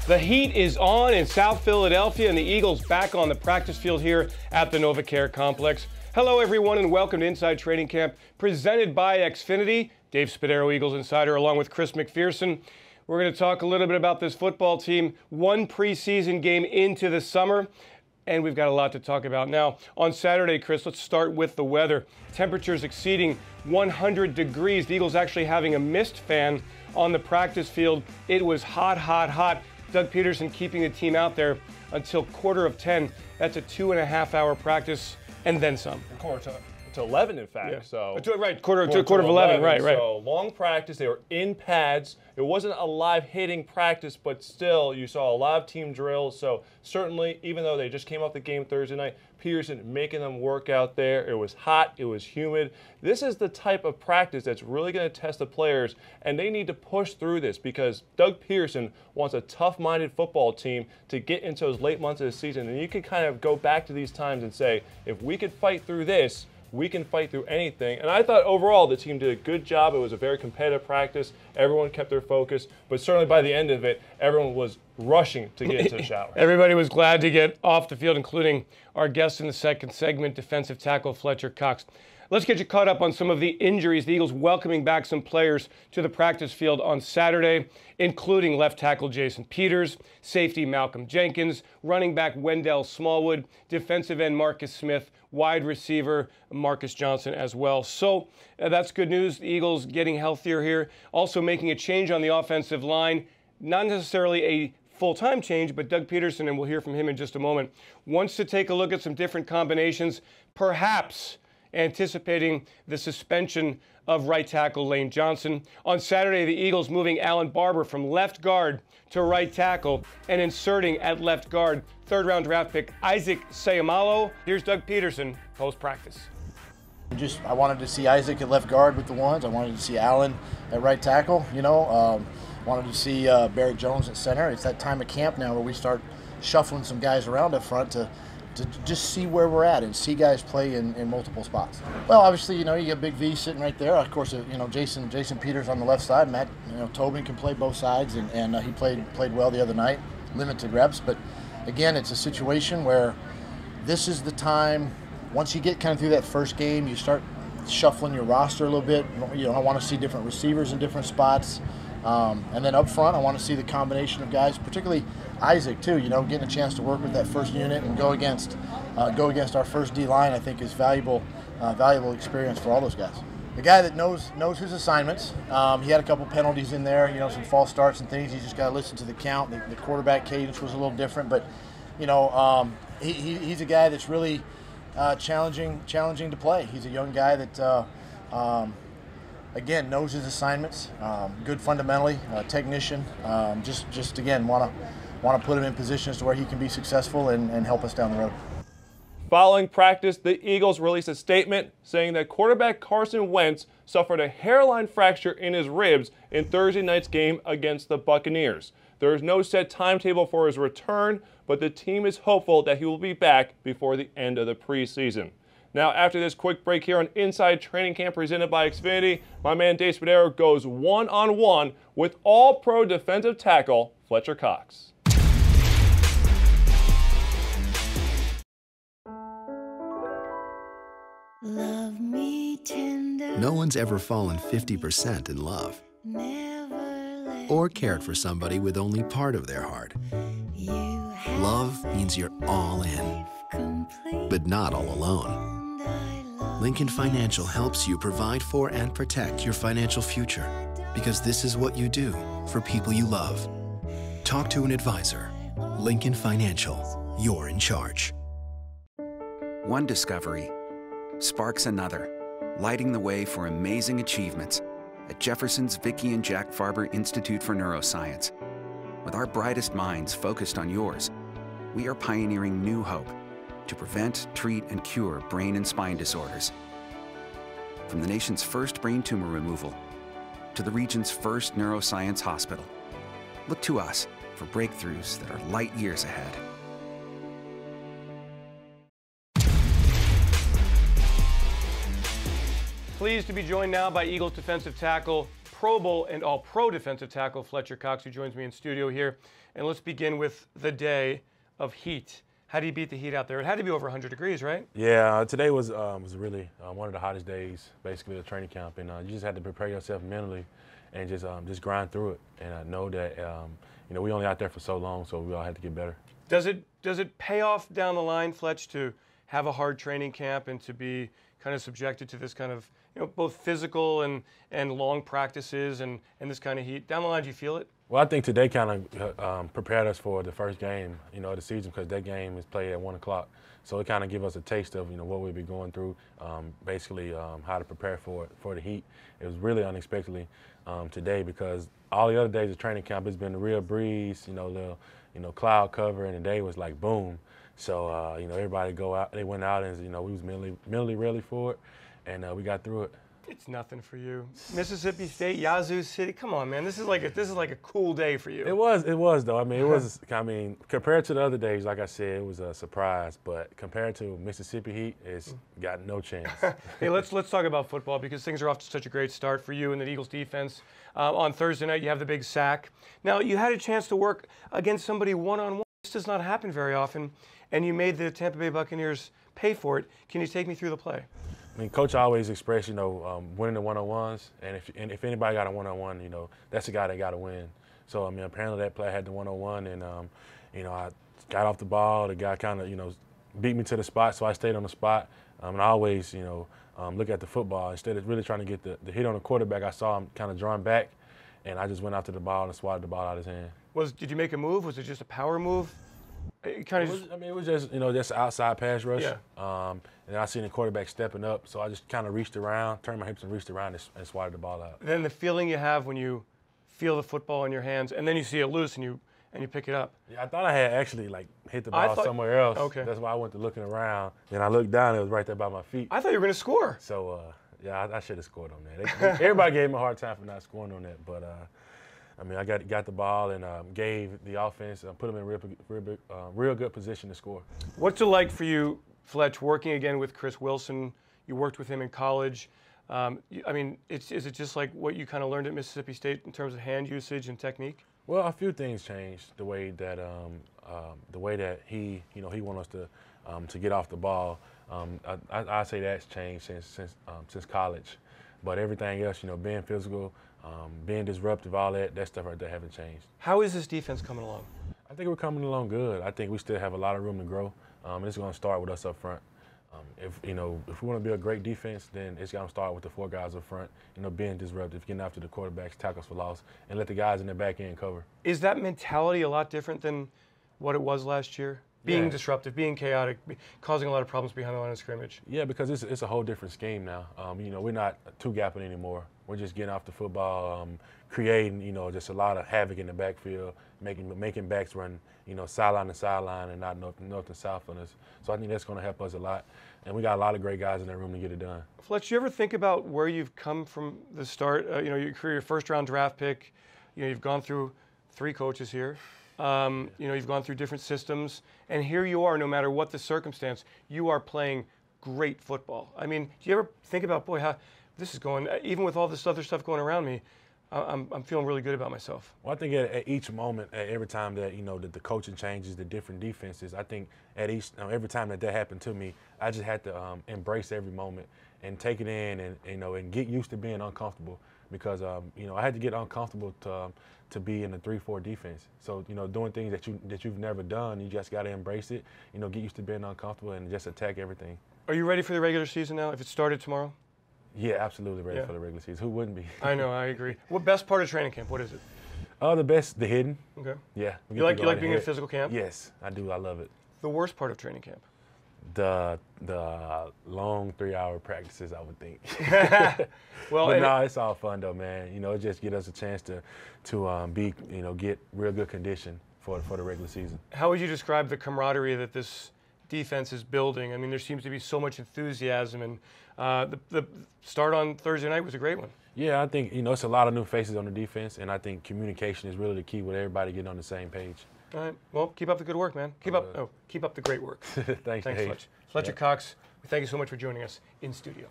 The heat is on in South Philadelphia, and the Eagles back on the practice field here at the NovaCare Complex. Hello, everyone, and welcome to Inside Training Camp, presented by Xfinity. Dave Spadaro, Eagles Insider, along with Chris McPherson. We're going to talk a little bit about this football team, one preseason game into the summer, and we've got a lot to talk about. Now, on Saturday, Chris, let's start with the weather. Temperatures exceeding 100 degrees. The Eagles actually having a mist fan on the practice field. It was hot, hot, hot. Doug Peterson keeping the team out there until 9:45. That's a 2.5-hour practice and then some. Quarter to 11, in fact. Yeah. So quarter of 11. Right. So long practice. They were in pads. It wasn't a live hitting practice, but still, you saw a lot of team drills. So certainly, even though they just came off the game Thursday night, Peterson making them work out there. It was hot. It was humid. This is the type of practice that's really going to test the players, and they need to push through this because Doug Peterson wants a tough-minded football team to get into those late months of the season. And you can kind of go back to these times and say, if we could fight through this, we can fight through anything. And I thought overall the team did a good job. It was a very competitive practice. Everyone kept their focus, but certainly by the end of it, everyone was rushing to get into the shower. Everybody was glad to get off the field, including our guest in the second segment, defensive tackle Fletcher Cox. Let's get you caught up on some of the injuries. The Eagles welcoming back some players to the practice field on Saturday, including left tackle Jason Peters, safety Malcolm Jenkins, running back Wendell Smallwood, defensive end Marcus Smith, wide receiver Marcus Johnson as well. So that's good news. The Eagles getting healthier here. Also making a change on the offensive line. Not necessarily a full-time change, but Doug Peterson, and we'll hear from him in just a moment, wants to take a look at some different combinations, perhaps anticipating the suspension of right tackle Lane Johnson. On Saturday, the Eagles moving Alan Barber from left guard to right tackle and inserting at left guard third-round draft pick Isaac Seumalo. Here's Doug Peterson post-practice. I wanted to see Isaac at left guard with the ones. I wanted to see Alan at right tackle, wanted to see Barrett Jones at center. It's that time of camp now where we start shuffling some guys around up front to just see where we're at and see guys play in multiple spots. Well, obviously, you got Big V sitting right there. Of course, Jason Peters on the left side. Matt, Tobin can play both sides, and he played well the other night, limited reps. But again, it's a situation where this is the time. Once you get kind of through that first game, you start shuffling your roster a little bit. I want to see different receivers in different spots. And then up front, I want to see the combination of guys, particularly Isaac too. Getting a chance to work with that first unit and go against our first D line, I think is valuable experience for all those guys. The guy that knows his assignments. He had a couple penalties in there, some false starts and things. You just got to listen to the count. The quarterback cadence was a little different, but he's a guy that's really challenging to play. He's a young guy that. Again, knows his assignments, good fundamentally, technician. Just again, want to put him in positions to where he can be successful and help us down the road. Following practice, the Eagles released a statement saying that quarterback Carson Wentz suffered a hairline fracture in his ribs in Thursday night's game against the Buccaneers. There is no set timetable for his return, but the team is hopeful that he will be back before the end of the preseason. Now, after this quick break here on Inside Training Camp presented by Xfinity, my man Dave Spadaro goes one-on-one with All-Pro defensive tackle Fletcher Cox. Love me tender. No one's ever fallen 50% in love or cared for somebody with only part of their heart. Love means you're all in, but not all alone. Lincoln Financial helps you provide for and protect your financial future because this is what you do for people you love. Talk to an advisor. Lincoln Financial, you're in charge. One discovery sparks another, lighting the way for amazing achievements at Jefferson's Vicki and Jack Farber Institute for Neuroscience. With our brightest minds focused on yours, we are pioneering new hope to prevent, treat, and cure brain and spine disorders. From the nation's first brain tumor removal to the region's first neuroscience hospital, look to us for breakthroughs that are light years ahead. Pleased to be joined now by Eagles defensive tackle, Pro Bowl and All-Pro defensive tackle Fletcher Cox, who joins me in studio here. And let's begin with the day of heat. How do you beat the heat out there? It had to be over 100 degrees, right? Yeah, today was really one of the hottest days, basically, of training camp. And you just had to prepare yourself mentally and just grind through it. And I know that, we only out there for so long, so we all had to get better. Does it pay off down the line, Fletch, to have a hard training camp and to be kind of subjected to this kind of, both physical and long practices and this kind of heat? Down the line, do you feel it? Well, I think today kind of prepared us for the first game, of the season, because that game is played at 1 o'clock. So it kind of gave us a taste of, what we'll be going through, basically how to prepare for the heat. It was really unexpectedly today, because all the other days of training camp, it's been a real breeze, little, cloud cover, and the day was like boom. So, everybody they went out and, we was mentally ready for it, and we got through it. It's nothing for you. Mississippi State, Yazoo City. Come on, man. This is like a cool day for you. It was though. Compared to the other days, like I said, it was a surprise. But compared to Mississippi heat, it's got no chance. Hey, let's talk about football, because things are off to such a great start for you and the Eagles defense. On Thursday night, you have the big sack. Now, you had a chance to work against somebody one-on-one. This does not happen very often, and you made the Tampa Bay Buccaneers pay for it. Can you take me through the play? Coach always expressed, winning the one-on-ones, and if anybody got a one-on-one, that's the guy that got to win. So, apparently that play had the one-on-one, and, I got off the ball. The guy kind of, beat me to the spot, so I stayed on the spot. And I always, look at the football. Instead of really trying to get the hit on the quarterback, I saw him kind of drawn back, and I just went after the ball and swatted the ball out of his hand. Did you make a move? Was it just a power move? It was just, just an outside pass rush. Yeah. And I seen the quarterback stepping up, so I just kind of reached around, turned my hips and reached around and swatted the ball out. Then the feeling you have when you feel the football in your hands, and then you see it loose and you pick it up. Yeah, I thought I had actually hit the ball somewhere else. Okay. That's why I went to looking around. Then I looked down, it was right there by my feet. I thought you were going to score. So, I should have scored on that. Everybody gave me a hard time for not scoring on that, but I got the ball and gave the offense, put them in real good position to score. What's it like for you, Fletch, working again with Chris Wilson? You worked with him in college. Is it just like what you kind of learned at Mississippi State in terms of hand usage and technique? Well, a few things changed. The way that he wants us to get off the ball. I say that's changed since college. But everything else, being physical, being disruptive, all that stuff right there haven't changed. How is this defense coming along? I think we're coming along good. I think we still have a lot of room to grow. And it's going to start with us up front. If we want to be a great defense, then it's going to start with the 4 guys up front, being disruptive, getting after the quarterbacks, tackles for loss, and let the guys in the back end cover. Is that mentality a lot different than what it was last year? Being disruptive, being chaotic, causing a lot of problems behind the line of scrimmage. Yeah, because it's a whole different scheme now. We're not two-gapping anymore. We're just getting off the football, creating, just a lot of havoc in the backfield, making backs run, sideline to sideline and not north and south on us. So I think that's going to help us a lot. And we got a lot of great guys in that room to get it done. Fletch, do you ever think about where you've come from the start? Your career, first-round draft pick. You've gone through 3 coaches here. You've gone through different systems, and here you are, no matter what the circumstance, you are playing great football. Do you ever think about, boy, how this is going, even with all this other stuff going around me, I'm feeling really good about myself? Well, I think at each moment, at every time that, that the coaching changes, the different defenses, I think every time that happened to me, I just had to embrace every moment and take it in and get used to being uncomfortable. Because I had to get uncomfortable to be in a 3-4 defense. So doing things that you've never done, you just got to embrace it. Get used to being uncomfortable and just attack everything. Are you ready for the regular season now? If it started tomorrow? Yeah, absolutely ready for the regular season. Who wouldn't be? I know, I agree. What best part of training camp? What is it? The best, the hidden. Okay. Yeah. You like being in physical camp? Yes, I do. I love it. The worst part of training camp? The long 3-hour practices, I would think. Well, but no, it's all fun though, man. It just gives us a chance to get real good condition for the regular season. How would you describe the camaraderie that this defense is building? There seems to be so much enthusiasm, and the start on Thursday night was a great one. Yeah, I think it's a lot of new faces on the defense, and I think communication is really the key with everybody getting on the same page. All right. Well, keep up the good work, man. Keep up the great work. Thanks, Fletch. Fletcher Cox, thank you so much for joining us in studio.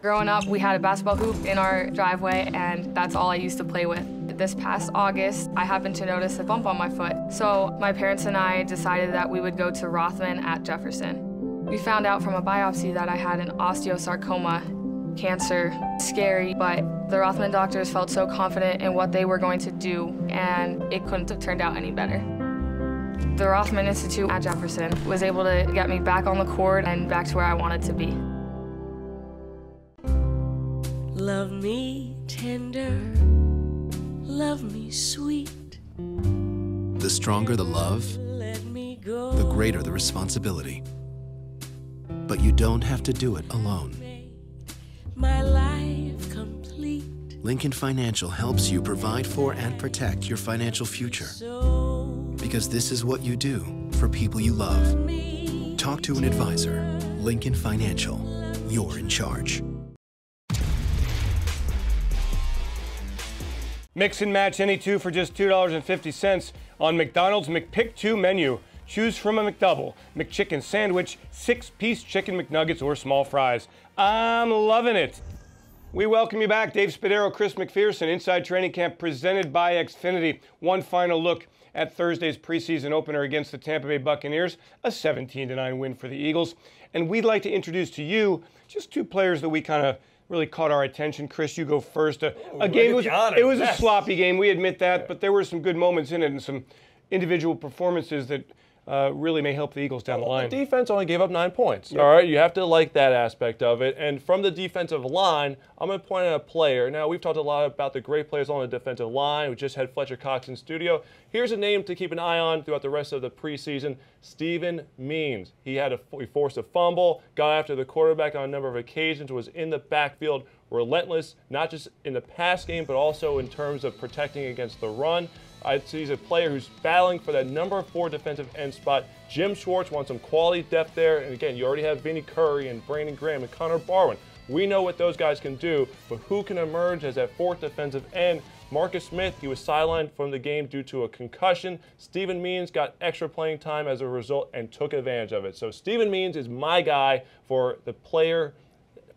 Growing up, we had a basketball hoop in our driveway, and that's all I used to play with. This past August, I happened to notice a bump on my foot. So my parents and I decided that we would go to Rothman at Jefferson. We found out from a biopsy that I had an osteosarcoma, cancer. Scary, but the Rothman doctors felt so confident in what they were going to do, and it couldn't have turned out any better. The Rothman Institute at Jefferson was able to get me back on the court and back to where I wanted to be. Love me tender, love me sweet. The stronger the love, Let me go. the greater the responsibility. But you don't have to do it alone. My life complete. Lincoln Financial helps you provide for and protect your financial future. So Because this is what you do for people you love. me. Talk to an advisor. Lincoln Financial. You're in charge. Mix and match any two for just $2.50 on McDonald's McPick 2 menu. Choose from a McDouble, McChicken sandwich, 6-piece chicken McNuggets, or small fries. I'm loving it. We welcome you back. Dave Spadaro, Chris McPherson, Inside Training Camp presented by Xfinity. One final look at Thursday's preseason opener against the Tampa Bay Buccaneers, a 17-9 win for the Eagles. And we'd like to introduce to you just two players that we kind of really caught our attention. Chris, you go first. A game it was a sloppy game, we admit that, but there were some good moments in it and some individual performances that really may help the Eagles down the line. The defense only gave up 9 points. Yep. All right, you have to like that aspect of it. And from the defensive line, I'm going to point out a player. Now, we've talked a lot about the great players on the defensive line. We just had Fletcher Cox in studio. Here's a name to keep an eye on throughout the rest of the preseason, Steven Means. He forced a fumble, got after the quarterback on a number of occasions, was in the backfield, relentless, not just in the pass game, but also in terms of protecting against the run. I'd say he's a player who's battling for that number 4 defensive end spot. Jim Schwartz wants some quality depth there. And again, you already have Vinnie Curry and Brandon Graham and Connor Barwin. We know what those guys can do, but who can emerge as that 4th defensive end? Marcus Smith, he was sidelined from the game due to a concussion. Steven Means got extra playing time as a result and took advantage of it. So Steven Means is my guy for the player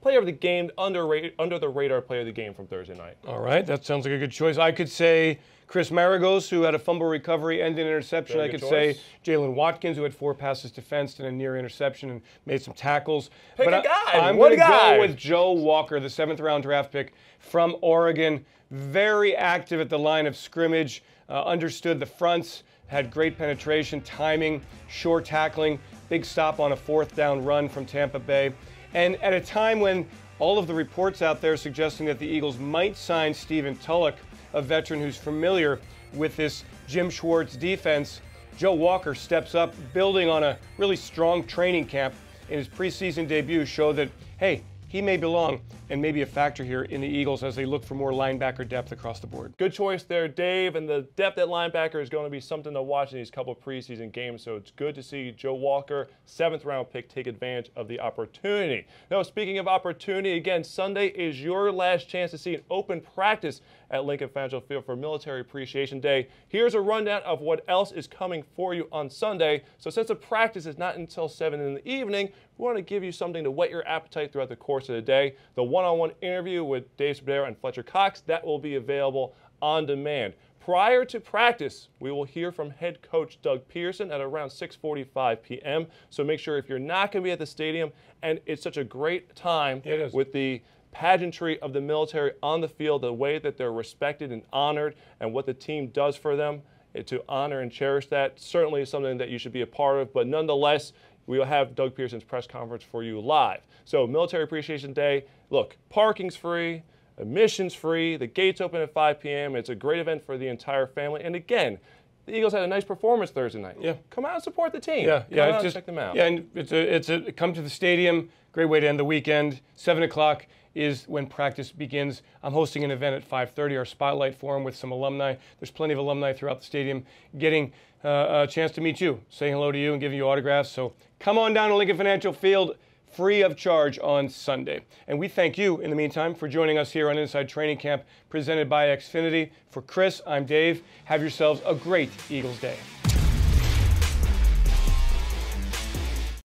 of the game, under the radar player of the game from Thursday night. All right, that sounds like a good choice. I could say Chris Maragos, who had a fumble recovery and an interception. I could say Jalen Watkins, who had 4 passes defensed and a near interception and made some tackles. Pick but a guy. I'm going to go with Joe Walker, the 7th-round draft pick from Oregon. Very active at the line of scrimmage, understood the fronts, had great penetration, timing, short tackling, big stop on a 4th down run from Tampa Bay. And at a time when all of the reports out there suggesting that the Eagles might sign Stephen Tulloch, a veteran who's familiar with this Jim Schwartz defense, Joe Walker steps up, building on a really strong training camp in his preseason debut, showed that, hey, he may belong and may be a factor here in the Eagles as they look for more linebacker depth across the board. Good choice there, Dave. And the depth at linebacker is going to be something to watch in these couple preseason games. So it's good to see Joe Walker, 7th-round pick, take advantage of the opportunity. Now, speaking of opportunity, again, Sunday is your last chance to see an open practice at Lincoln Financial Field for Military Appreciation Day. Here's a rundown of what else is coming for you on Sunday. So since the practice is not until 7 in the evening, we want to give you something to whet your appetite throughout the course of the day. The one-on-one interview with Dave Spadaro and Fletcher Cox, that will be available on demand. Prior to practice, we will hear from head coach Doug Pearson at around 6:45 p.m. So make sure if you're not going to be at the stadium, and it's such a great time with the pageantry of the military on the field, the way that they're respected and honored, and what the team does for them, to honor and cherish that, certainly is something that you should be a part of. But nonetheless, we will have Doug Pearson's press conference for you live. So Military Appreciation Day, look, parking's free, admission's free, the gates open at 5 p.m. It's a great event for the entire family. And again, the Eagles had a nice performance Thursday night. Yeah. Come out and support the team. Yeah, Come out and check them out. Yeah, and come to the stadium, great way to end the weekend. 7 o'clock is when practice begins. I'm hosting an event at 5:30, our Spotlight Forum with some alumni. There's plenty of alumni throughout the stadium getting a chance to meet you, saying hello to you and giving you autographs. So come on down to Lincoln Financial Field, free of charge on Sunday. And we thank you, in the meantime, for joining us here on Inside Training Camp, presented by Xfinity. For Chris, I'm Dave. Have yourselves a great Eagles day.